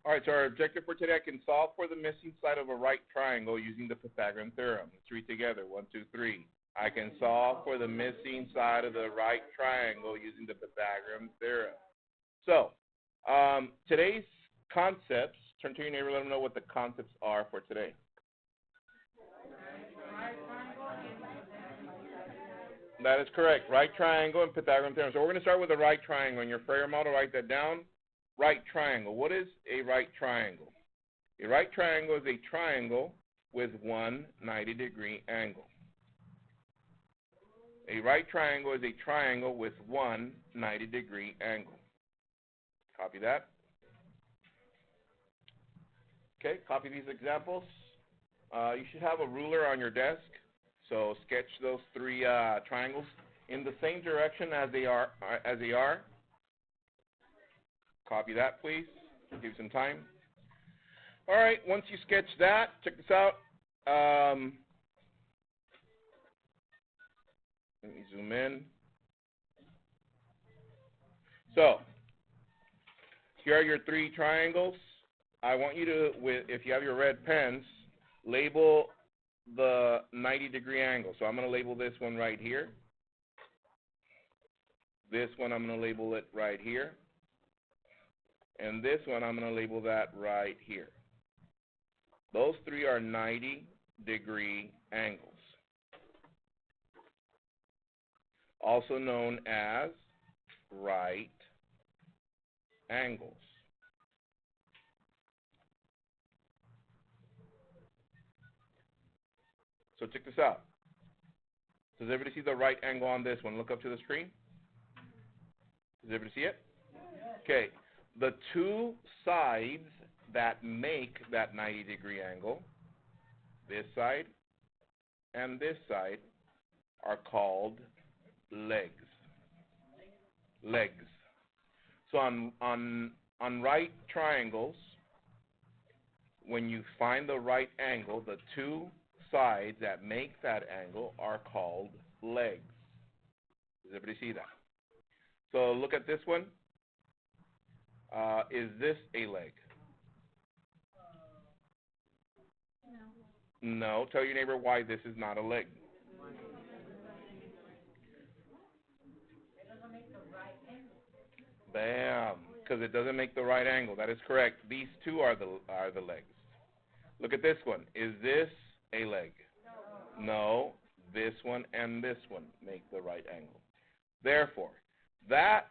All right, so our objective for today, I can solve for the missing side of a right triangle using the Pythagorean Theorem. Let's read together. 1, 2, 3. I can solve for the missing side of the right triangle using the Pythagorean Theorem. So, today's concepts, turn to your neighbor, let them know what the concepts are for today. That is correct. Right triangle and Pythagorean Theorem. So we're going to start with the right triangle. In your prayer model, write that down. Right triangle. What is a right triangle? A right triangle is a triangle with one 90-degree angle. A right triangle is a triangle with one 90-degree angle. Copy that. Okay, copy these examples. You should have a ruler on your desk. So sketch those three triangles in the same direction as they are. Copy that, please. Give you some time. All right, once you sketch that, check this out. Let me zoom in. So here are your three triangles. I want you to, if you have your red pens, label the 90-degree angle. So I'm going to label this one right here. This one I'm going to label it right here. And this one I'm going to label that right here. Those three are 90-degree angles, also known as right angles. So check this out. Does everybody see the right angle on this one? Look up to the screen. Does everybody see it? Okay. The two sides that make that 90-degree angle, this side and this side, are called legs. Legs. So on right triangles, when you find the right angle, the two sides that make that angle are called legs. Does everybody see that? So look at this one. Is this a leg? No. Tell your neighbor why this is not a leg. Bam. Because it doesn't make the right angle. That is correct. These two are the legs. Look at this one. Is this a leg? No. This one and this one make the right angle. Therefore, that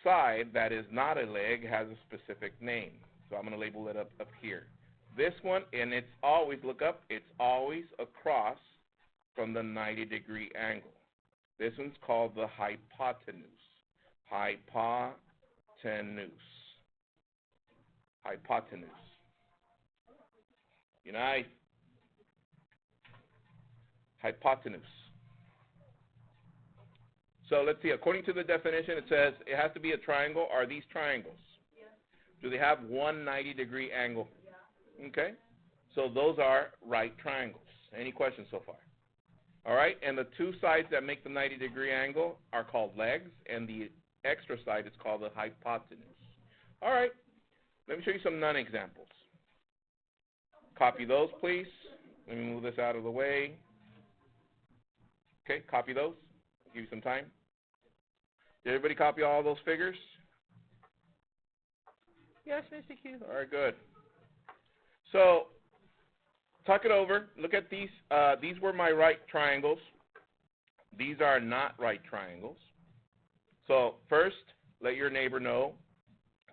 side that is not a leg has a specific name. So I'm going to label it up here. This one, and it's always, look up, it's always across from the 90-degree angle. This one's called the hypotenuse. Hypotenuse. Hypotenuse. Unite. Hypotenuse. So let's see, according to the definition, it says it has to be a triangle. Are these triangles? Do they have one 90-degree angle? Okay. So those are right triangles. Any questions so far? All right. And the two sides that make the 90-degree angle are called legs, and the extra side is called the hypotenuse. All right. Let me show you some non-examples. Copy those, please. Let me move this out of the way. Okay, copy those. I'll give you some time. Did everybody copy all those figures? Yes, Mr. Q. All right, good. So, talk it over. Look at these. These were my right triangles. These are not right triangles. So, first, let your neighbor know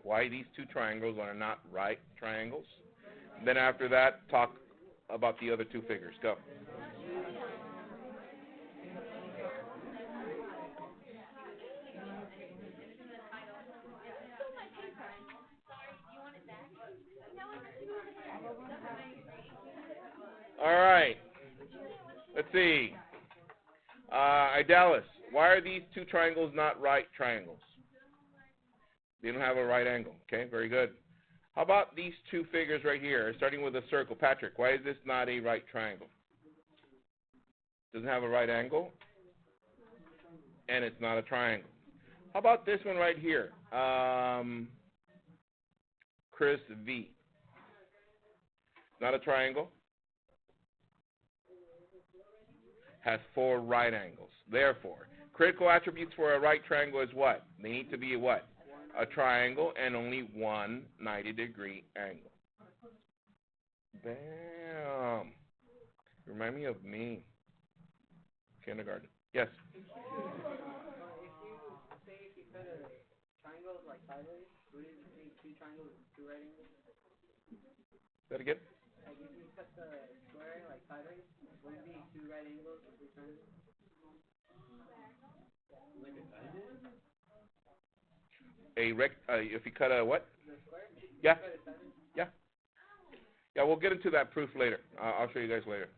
why these two triangles are not right triangles. Then after that, talk about the other two figures. Go. All right. Let's see. Idalis, why are these two triangles not right triangles? They don't have a right angle. Okay, very good. How about these two figures right here, starting with a circle? Patrick, why is this not a right triangle? Doesn't have a right angle, and it's not a triangle. How about this one right here? Chris V. Not a triangle. Has 4 right angles. Therefore, critical attributes for a right triangle is what? They need to be a what? A triangle and only one 90-degree angle. Bam. Remind me of me. Kindergarten. Yes? If you cut a triangle like sideways, would it be 2 triangles with 2 right angles? Say that again? Like if you cut the square like sideways, would it be 2 right angles with 2 triangles? Like a diamond? If you cut a what? The square? Yeah. Cut it sideways? Yeah. Yeah, we'll get into that proof later. I'll show you guys later.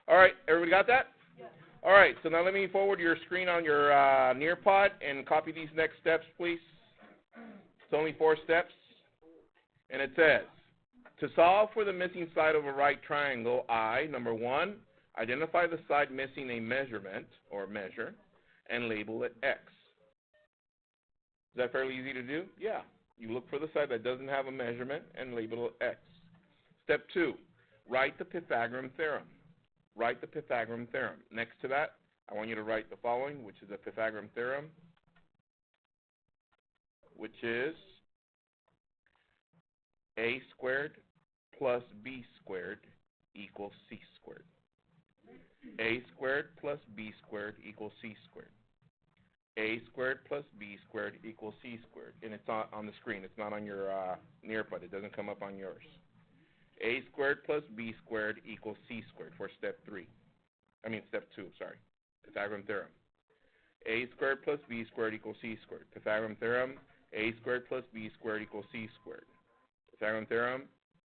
All right, everybody got that? Yeah. All right, so now let me forward your screen on your Nearpod and copy these next steps, please. It's only 4 steps. And it says, to solve for the missing side of a right triangle, number 1, identify the side missing a measurement or measure and label it X. Is that fairly easy to do? Yeah. You look for the side that doesn't have a measurement and label it X. Step 2, write the Pythagorean Theorem. Write the Pythagorean Theorem. Next to that, I want you to write the following, which is the Pythagorean Theorem, which is a squared plus b squared equals c squared. A squared plus b squared equals c squared. A squared plus b squared equals c squared. And it's on the screen. It's not on your Nearpod. It doesn't come up on yours. A squared plus b squared equals c squared for step 2, sorry. Pythagorean Theorem. A squared plus b squared equals c squared. Pythagorean Theorem. A squared plus b squared equals c squared. Pythagorean Theorem.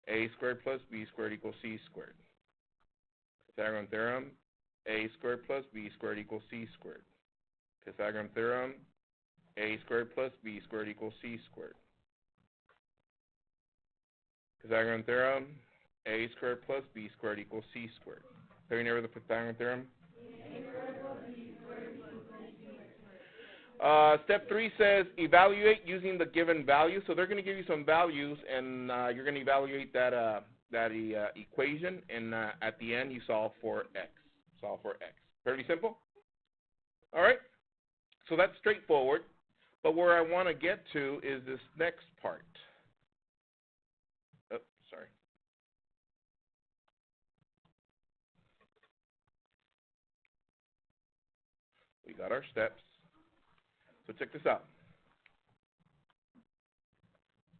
A squared plus b squared equals c squared. Pythagorean Theorem. A squared plus b squared equals c squared. Pythagorean Theorem. A squared plus b squared equals c squared. Pythagorean Theorem. A squared plus b squared equals c squared. Have you never the Pythagorean Theorem? Step 3 says evaluate using the given value. So they're going to give you some values, and you're going to evaluate that equation, and at the end you solve for x. Solve for x. Fairly simple? All right? So that's straightforward. But where I want to get to is this next part. Oh, sorry. We got our steps. So check this out.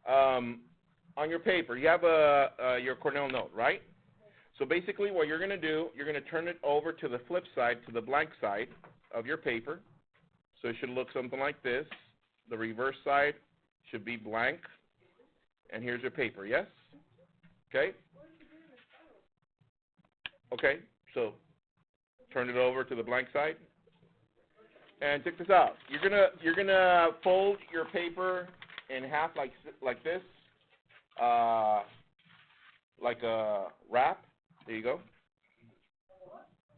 On your paper, you have your Cornell note, right? So basically what you're going to do, you're going to turn it over to the flip side, to the blank side of your paper. So it should look something like this. The reverse side should be blank. And here's your paper, yes? Okay? Okay, so turn it over to the blank side. And check this out. You're gonna fold your paper in half like this, like a wrap. There you go.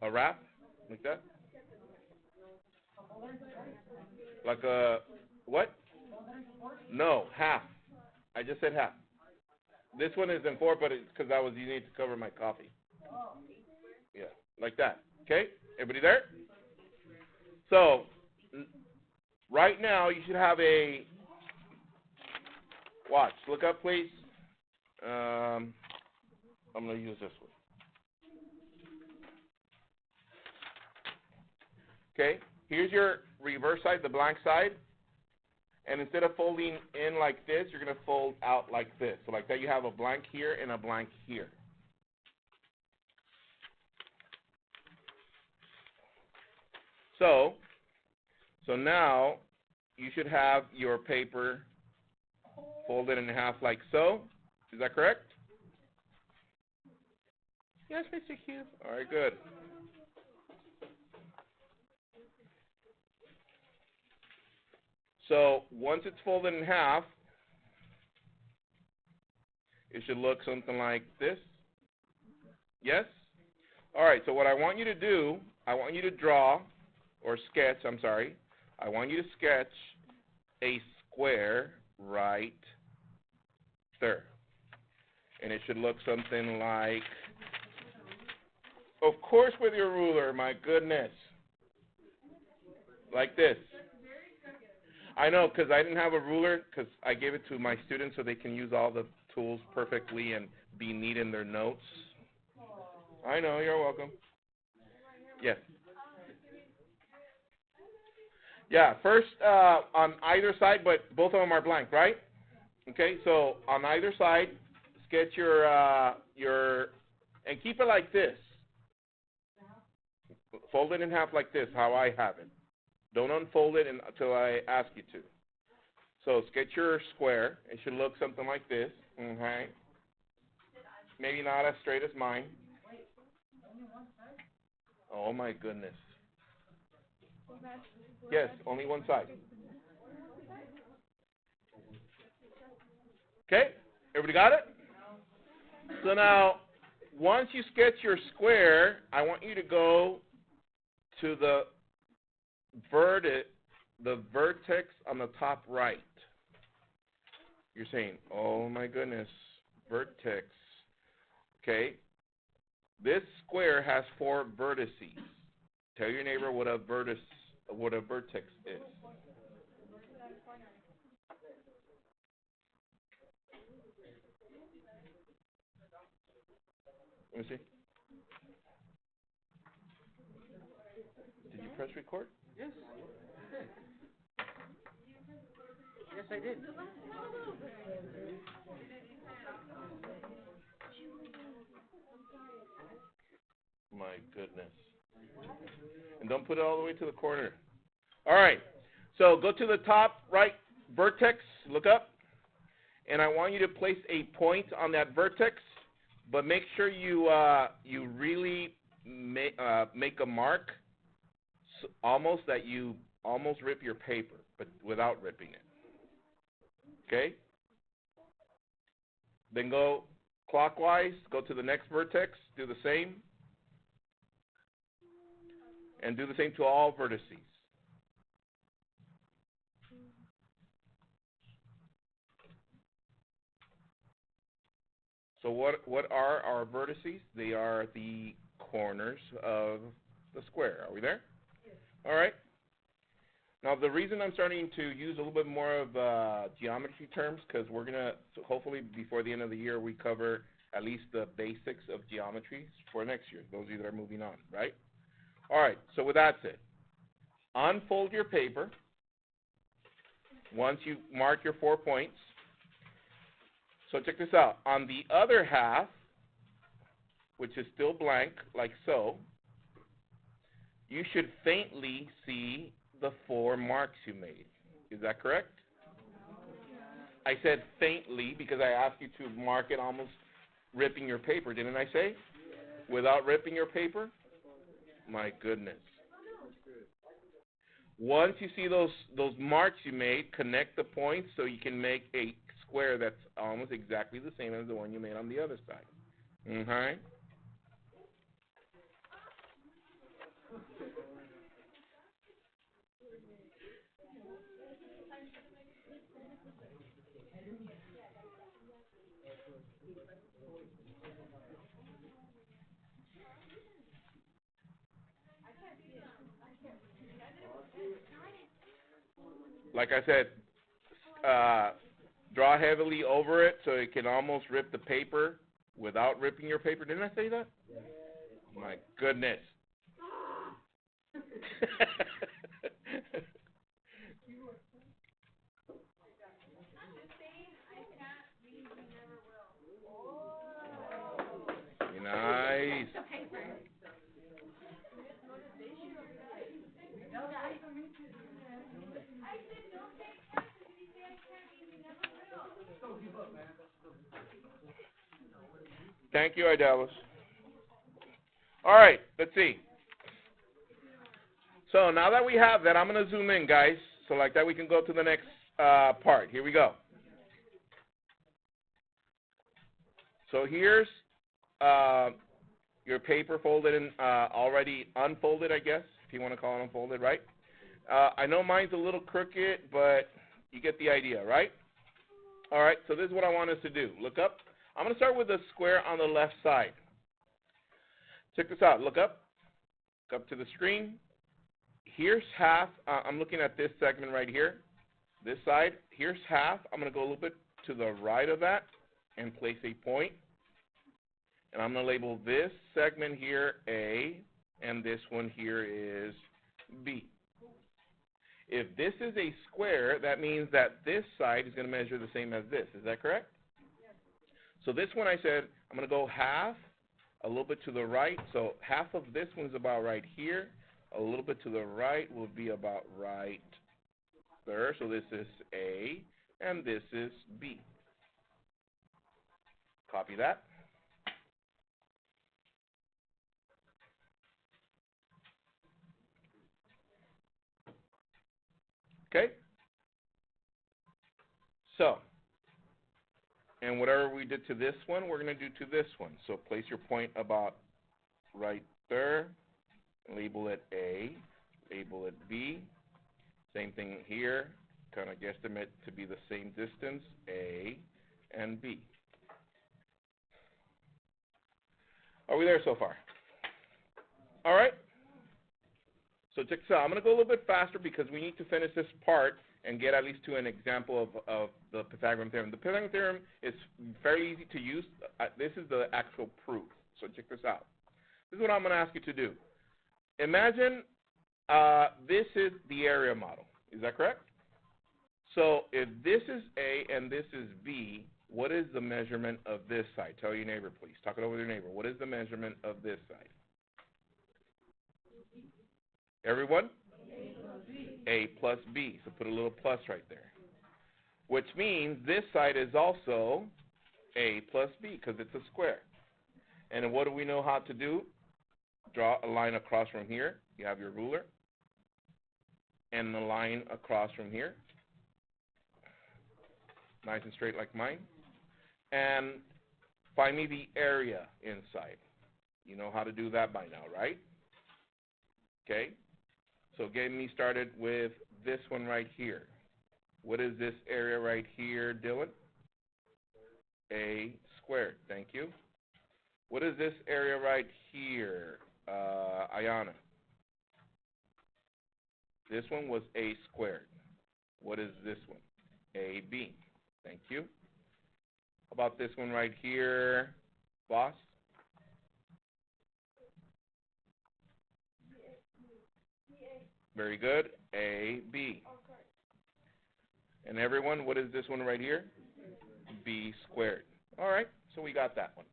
A wrap, like that. Like a what? No, half. I just said half. This one is in 4, but it's because I was using it to cover my coffee. Yeah, like that. Okay, everybody there? So right now you should have a watch. Look up, please. I'm going to use this one. Okay, here's your reverse side, the blank side. And instead of folding in like this, you're going to fold out like this. So like that, you have a blank here and a blank here. So now you should have your paper folded in half like so. Is that correct? Yes, Mr. Hugh. All right, good. So once it's folded in half, it should look something like this. Yes? All right, so what I want you to do, I want you to draw, or sketch, I'm sorry. I want you to sketch a square right there. And it should look something like, of course with your ruler, my goodness. Like this. I know, because I didn't have a ruler, because I gave it to my students so they can use all the tools perfectly and be neat in their notes. I know, you're welcome. Yes. Yeah, first on either side, but both of them are blank, right? Okay, so on either side, sketch your, and keep it like this. Fold it in half like this, how I have it. Don't unfold it until I ask you to. So sketch your square. It should look something like this. Okay. Maybe not as straight as mine. Oh my goodness. Yes, only one side. Okay, everybody got it? So now, once you sketch your square, I want you to go to the vertex on the top right. You're saying, oh my goodness, vertex. Okay, this square has 4 vertices. Tell your neighbor what a vertex is. Let me see. Did you press record? Yes. Yes, I did. My goodness. And don't put it all the way to the corner. All right. So go to the top right vertex. Look up. And I want you to place a point on that vertex, but make sure you really make a mark almost that you almost rip your paper, but without ripping it. Okay? Then go clockwise, go to the next vertex, do the same, and do the same to all vertices. So what are our vertices? They are the corners of the square. Are we there? Yes. All right. Now, the reason I'm starting to use a little bit more of geometry terms, because we're going to, hopefully before the end of the year, we cover at least the basics of geometry for next year, those of you that are moving on, right? All right, so with that said, unfold your paper once you mark your 4 points. So check this out. On the other half, which is still blank, like so, you should faintly see the 4 marks you made. Is that correct? I said faintly because I asked you to mark it almost ripping your paper, didn't I say? Without ripping your paper? My goodness. Once you see those marks you made, connect the points so you can make a square that's almost exactly the same as the one you made on the other side. Okay? Like I said, draw heavily over it so it can almost rip the paper without ripping your paper. Didn't I say that? Yeah. My goodness. Nice. Thank you, Idalis. All right, let's see. So now that we have that, I'm going to zoom in, guys. So like that, we can go to the next part. Here we go. So here's your paper folded and already unfolded, I guess, if you want to call it unfolded, right? I know mine's a little crooked, but you get the idea, right? All right, so this is what I want us to do. Look up. I'm going to start with the square on the left side. Check this out. Look up to the screen. Here's half. I'm looking at this segment right here, this side. Here's half. I'm going to go a little bit to the right of that and place a point. And I'm going to label this segment here A, and this one here is B. If this is a square, that means that this side is going to measure the same as this. Is that correct? Yes. So this one I said I'm going to go half, a little bit to the right. So half of this one's about right here. A little bit to the right will be about right there. So this is A, and this is B. Copy that. Okay? So, and whatever we did to this one, we're going to do to this one. So place your point about right there. Label it A. Label it B. Same thing here. Kind of guesstimate to be the same distance, A and B. Are we there so far? All right. So check this out. I'm going to go a little bit faster because we need to finish this part and get at least to an example of the Pythagorean Theorem. The Pythagorean Theorem is fairly easy to use. This is the actual proof. So check this out. This is what I'm going to ask you to do. Imagine this is the area model. Is that correct? So if this is A and this is B, what is the measurement of this side? Tell your neighbor, please. Talk it over with your neighbor. What is the measurement of this side? Everyone? A plus B. So put a little plus right there. Which means this side is also A plus B because it's a square. And what do we know how to do? Draw a line across from here. You have your ruler. And the line across from here. Nice and straight like mine. And find me the area inside. You know how to do that by now, right? Okay. So getting me started with this one right here. What is this area right here, Dylan? A squared. Thank you. What is this area right here, Ayana? This one was A squared. What is this one? AB. Thank you. How about this one right here, boss? Very good. AB. And everyone, what is this one right here? B squared. All right, so we got that one.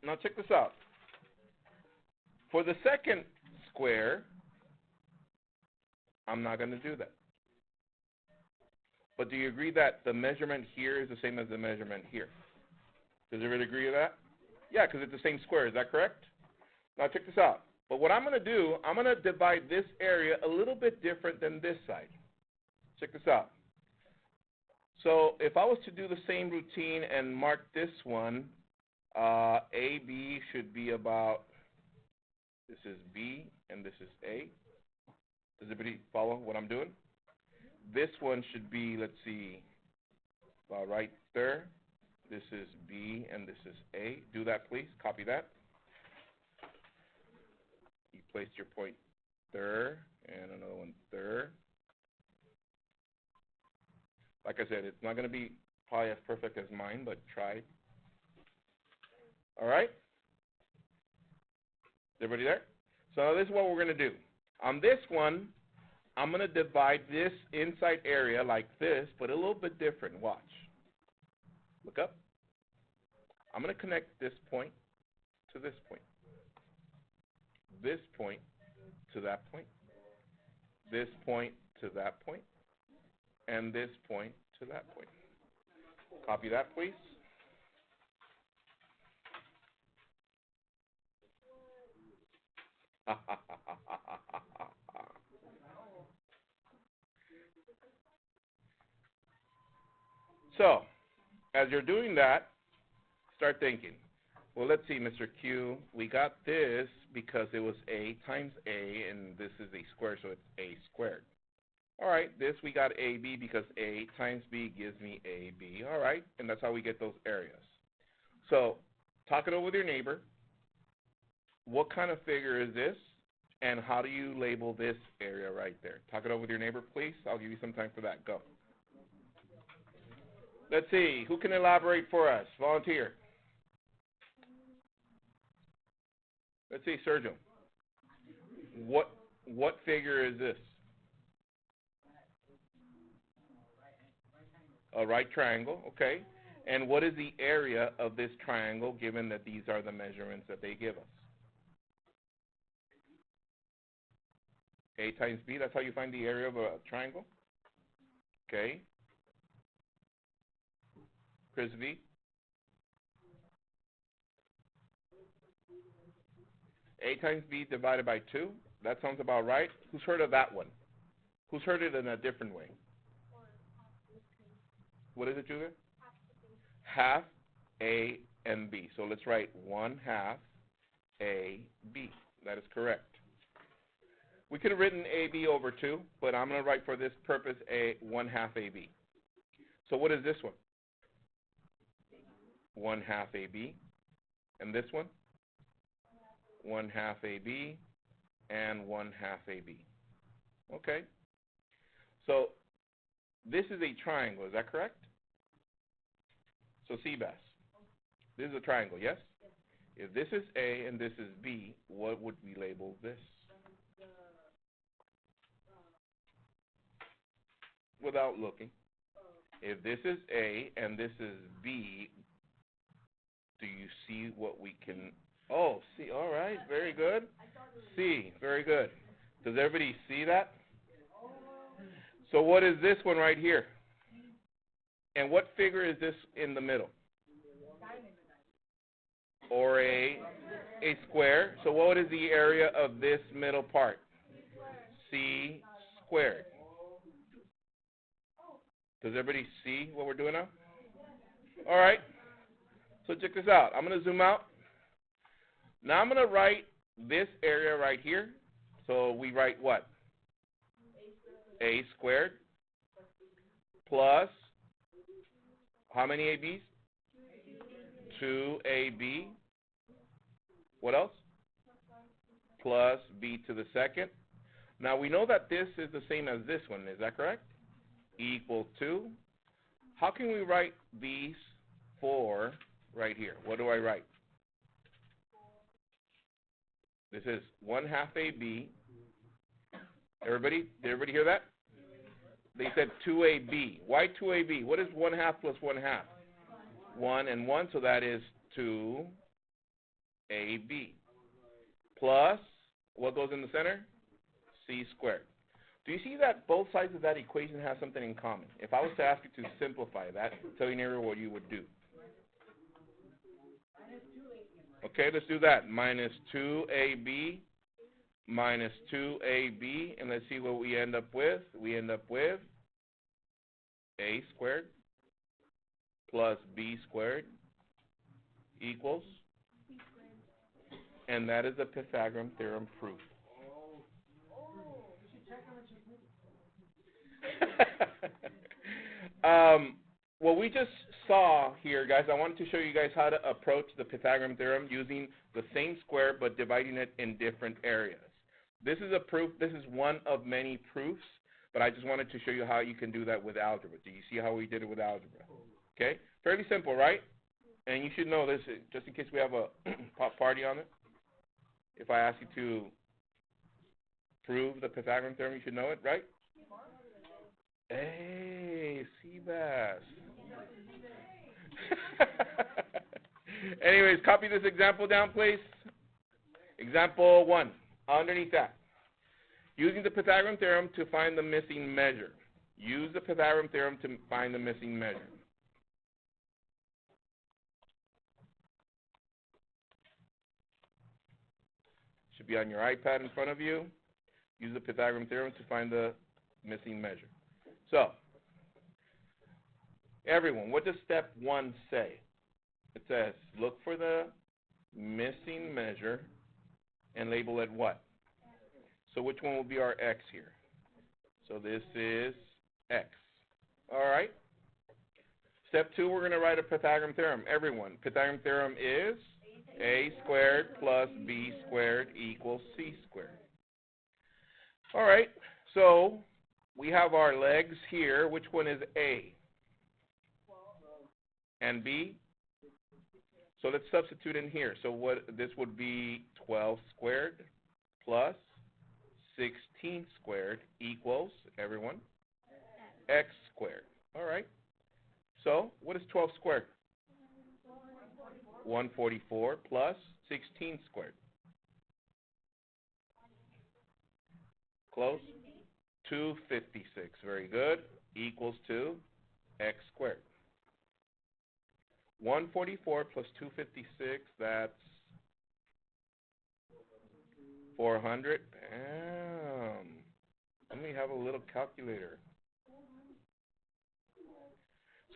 Now check this out. For the second square, I'm not going to do that. But do you agree that the measurement here is the same as the measurement here? Does everybody agree with that? Yeah, because it's the same square. Is that correct? Now check this out. But what I'm going to do, I'm going to divide this area a little bit different than this side. Check this out. So if I was to do the same routine and mark this one, AB should be about, this is B and this is A. Does everybody follow what I'm doing? This one should be, let's see, about right there. This is B and this is A. Do that, please. Copy that. You placed your point there and another one there. Like I said, it's not going to be probably as perfect as mine, but try. All right? Is everybody there? So now this is what we're going to do. On this one, I'm going to divide this inside area like this, but a little bit different. Watch. Look up. I'm going to connect this point to this point. This point to that point. This point to that point. And this point to that point. Copy that, please. So, as you're doing that, start thinking. Well, let's see, Mr. Q. We got this because it was A times A, and this is a square, so it's A squared. All right, this we got AB because A times B gives me AB. All right, and that's how we get those areas. So talk it over with your neighbor. What kind of figure is this, and how do you label this area right there? Talk it over with your neighbor, please. I'll give you some time for that. Go. Let's see. Who can elaborate for us? Volunteer. Let's see, Sergio. What figure is this? A right triangle, okay. And what is the area of this triangle, given that these are the measurements that they give us? A times B, that's how you find the area of a triangle? Okay. Chris V? A times B divided by 2? That sounds about right. Who's heard of that one? Who's heard it in a different way? What is it, Julia? Half A and B. So let's write 1/2 AB. That is correct. We could have written AB over 2, but I'm going to write for this purpose 1/2 AB. So what is this one? 1/2 AB. And this one? 1/2 AB and 1/2 AB. Okay. So this is a triangle, is that correct? So Seabass, this is a triangle, yes? If this is A and this is B, what would we label this? Without looking. If this is A and this is B, do you see what we can... Oh, C, all right, very good. C, very good. Does everybody see that? So what is this one right here? And what figure is this in the middle? Or a square. So what is the area of this middle part? C squared. Does everybody see what we're doing now? All right. So check this out. I'm going to zoom out. Now I'm going to write this area right here. So we write what? A squared plus how many ABs? 2AB. What else? Plus B to the second. Now we know that this is the same as this one. Is that correct? Equal to. How can we write these four right here? What do I write? This is 1/2 AB. Everybody? Did everybody hear that? They said 2AB. Why 2AB? What is 1/2 plus 1/2? 1 and 1, so that is 2AB. Plus, what goes in the center? C squared. Do you see that both sides of that equation have something in common? If I was to ask you to simplify that, tell your neighbor what you would do. Okay, let's do that. Minus 2AB minus 2AB, and let's see what we end up with. We end up with A squared plus B squared equals, and that is the Pythagorean Theorem proof. What we just saw here, guys, I wanted to show you guys how to approach the Pythagorean Theorem using the same square but dividing it in different areas. This is a proof. This is one of many proofs, but I just wanted to show you how you can do that with algebra. Do you see how we did it with algebra? Okay? Fairly simple, right? And you should know this, just in case we have a pop party on it. If I ask you to prove the Pythagorean Theorem, you should know it, right? Hey, Seabass. Anyways, copy this example down, please. Example 1, underneath that. Using the Pythagorean Theorem to find the missing measure. Use the Pythagorean Theorem to find the missing measure. Should be on your iPad in front of you. Use the Pythagorean Theorem to find the missing measure. So, everyone, what does step 1 say? It says, look for the missing measure and label it what? So which one will be our X here? So this is x. All right. Step 2, we're going to write a Pythagorean theorem. Everyone, Pythagorean theorem is a squared plus b squared equals c squared. All right. So we have our legs here. Which one is A? And B? So let's substitute in here. So what this would be 12 squared plus 16 squared equals, everyone, x squared. All right. So what is 12 squared? 144 plus 16 squared. Close? 256. Very good. Equals to x squared. 144 plus 256, that's 400. Let me have a little calculator.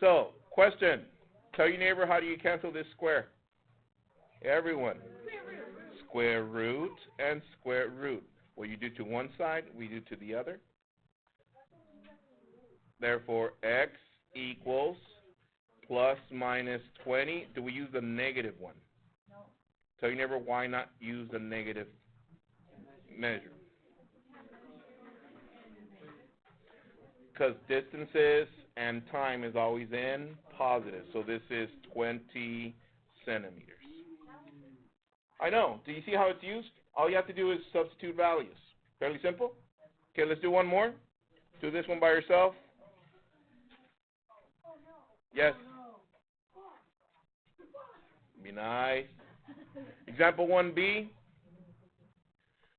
So, question. Tell your neighbor, how do you cancel this square? Everyone. Square root and square root. What you do to one side, we do to the other. Therefore, x equals plus minus 20. Do we use the negative one? No. Tell your neighbor, why not use the negative measure? Because distances and time is always in positive. So this is 20 centimeters. I know. Do you see how it's used? All you have to do is substitute values. Fairly simple. Okay, let's do one more. Do this one by yourself. Yes. Be nice. Example 1B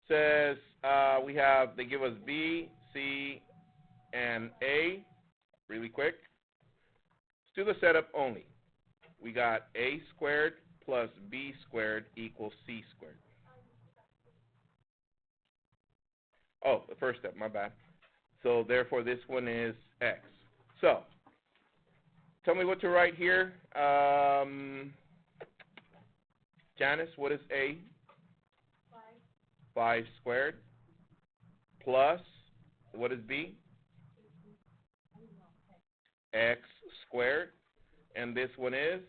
says they give us B, C, and A. Really quick. Let's do the setup only. We got A squared plus B squared equals C squared. Oh, the first step, my bad. So therefore this one is X. So tell me what to write here. Janice, what is A? 5 squared. Plus, what is B? X squared. And this one is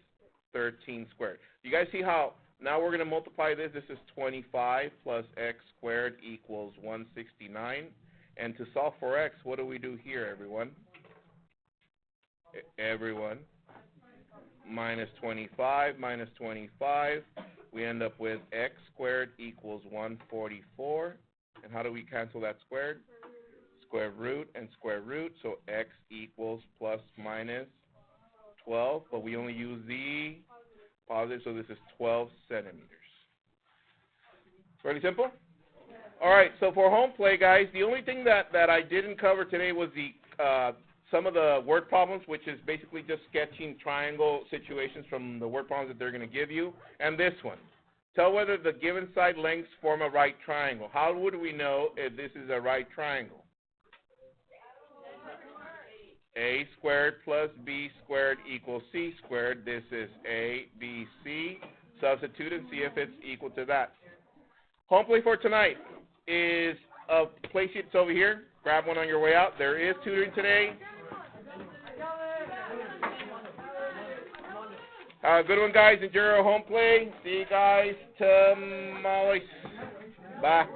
13 squared. You guys see how now we're going to multiply this. This is 25 plus x squared equals 169. And to solve for x, what do we do here, everyone? Everyone. Minus 25 minus 25. We end up with x squared equals 144. And how do we cancel that squared? Square root and square root. So x equals plus minus 12. But we only use the positive, so this is 12 centimeters. Really simple? All right, so for home play, guys, the only thing that I didn't cover today was the some of the word problems, which is basically just sketching triangle situations from the word problems that they're going to give you. And this one. Tell whether the given side lengths form a right triangle. How would we know if this is a right triangle? A squared plus B squared equals C squared. This is A, B, C. Substitute and see if it's equal to that. Home play for tonight is a play sheet. It's over here. Grab one on your way out. There is tutoring today. Good one, guys. Enjoy your home play. See you guys tomorrow. Bye.